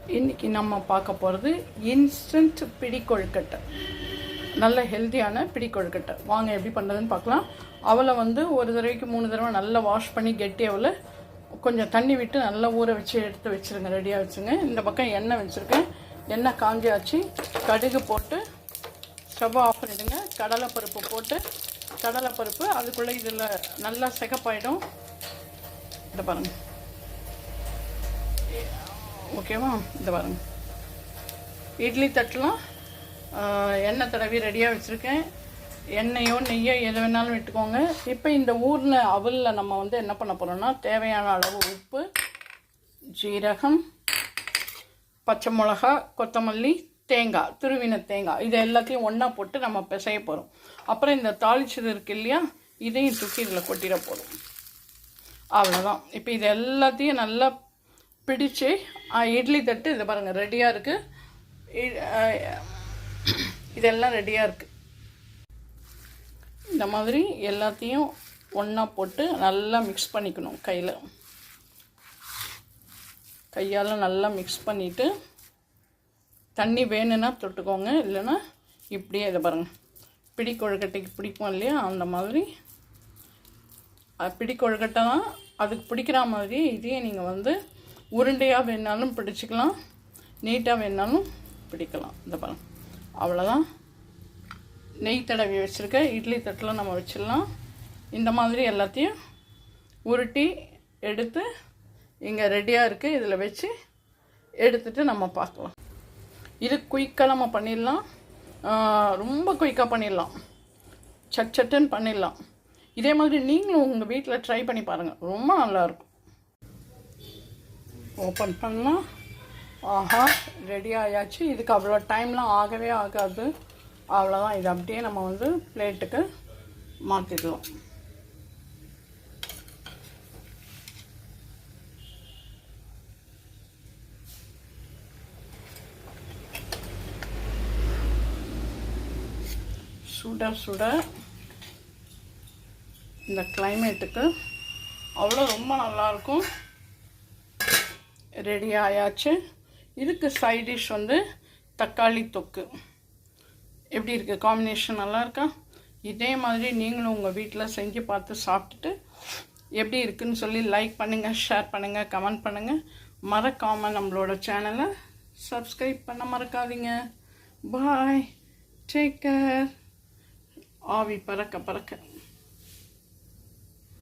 இன்றைக்கி நம்ம பார்க்க போகிறது இன்ஸ்டன்ட் பிடி கொழுக்கட்டை. நல்ல ஹெல்த்தியான பிடி கொழுக்கட்டை. வாங்க எப்படி பண்ணுறதுன்னு பார்க்கலாம். அவளை வந்து ஒரு தடவைக்கு 3 தடவை நல்லா வாஷ் பண்ணி கெட்டி அவளை கொஞ்சம் தண்ணி விட்டு நல்லா ஊற வச்சு எடுத்து வச்சுருங்க, ரெடியாக வச்சுங்க. இந்த பக்கம் எண்ணெய் வச்சுருக்கேன். எண்ணெய் காஞ்சாச்சு. கடுகு போட்டு ஸ்டவ் ஆஃப் பண்ணிவிடுங்க. கடலைப்பருப்பு போட்டு கடலைப்பருப்பு அதுக்குள்ளே இதில் நல்லா சிகப்பாயிடும். இதை பாருங்கள், ஓகேவா? இந்த பாருங்க, இட்லி தட்டலாம் எண்ணெய் தடவி ரெடியாக வச்சுருக்கேன். எண்ணெயோ நெய்யோ எது வேணாலும் விட்டுக்கோங்க. இப்போ இந்த ஊரில் அவலில் நம்ம வந்து என்ன பண்ண போகிறோம்னா, தேவையான அளவு உப்பு, ஜீரகம், பச்சை மிளகா, கொத்தமல்லி, தேங்காய், துருவின தேங்காய், இது எல்லாத்தையும் ஒன்றா போட்டு நம்ம பிசைய போகிறோம். அப்புறம் இந்த தாளிச்சது இருக்கு இல்லையா, இதையும் தூக்கி இதில் கொட்டிட போகிறோம். அவ்வளோதான். இப்போ இது எல்லாத்தையும் நல்லா பிடிச்சு இட்லி தட்டு இதை பாருங்கள் ரெடியாக இருக்குது. இதெல்லாம் ரெடியாக இருக்குது. இந்த மாதிரி எல்லாத்தையும் ஒன்றா போட்டு நல்லா மிக்ஸ் பண்ணிக்கணும். கையால் நல்லா மிக்ஸ் பண்ணிவிட்டு தண்ணி வேணும்னா தொட்டுக்கோங்க, இல்லைன்னா இப்படியே இதை பாருங்கள், பிடி கொழுக்கட்டைக்கு பிடிக்கும் இல்லையா, அந்த மாதிரி பிடி கொழுக்கட்டை தான் அதுக்கு பிடிக்கிற மாதிரி இதையே நீங்கள் வந்து உருண்டையாக வேணாலும் பிடிச்சிக்கலாம், நீட்டாக வேணாலும் பிடிக்கலாம். இந்த பாருங்கள், அவ்வளோதான். நெய் தடவி வச்சுருக்க இட்லி தட்டில் நம்ம வச்சிடலாம். இந்த மாதிரி எல்லாத்தையும் உருட்டி எடுத்து இங்கே ரெடியாக இருக்குது. இதில் வச்சு எடுத்துகிட்டு நம்ம பார்க்கலாம். இது குயிக்காக நம்ம பண்ணிடலாம், ரொம்ப குயிக்காக பண்ணிடலாம், சட்டுன்னு பண்ணிடலாம். இதே மாதிரி நீங்களும் உங்கள் வீட்டில் ட்ரை பண்ணி பாருங்கள், ரொம்ப நல்லாயிருக்கும். ஓப்பன் பண்ணலாம். ஆஹா, ரெடி ஆயாச்சு. இதுக்கு அவ்வளோ டைம்லாம் ஆகவே ஆகாது. அவ்வளோதான். இது அப்படியே நம்ம வந்து பிளேட்டுக்கு மாற்றிடலாம். சுட சுட இந்த கிளைமேட்டுக்கு அவ்வளோ ரொம்ப நல்லாயிருக்கும். ரெடி ஆயாச்சு. இதுக்கு சைட் டிஷ் வந்து தக்காளி தொக்கு. எப்படி இருக்குது காம்பினேஷன்? நல்லா இருக்கா? இதே மாதிரி நீங்களும் உங்கள் வீட்டில் செஞ்சு பார்த்து சாப்பிட்டுட்டு எப்படி இருக்குதுன்னு சொல்லி லைக் பண்ணுங்கள், ஷேர் பண்ணுங்கள், கமெண்ட் பண்ணுங்கள். மறக்காமல் நம்மளோட சேனலை சப்ஸ்கிரைப் பண்ண மறக்காதீங்க. பாய், டேக் கேர். ஆவி பறக்க பறக்க.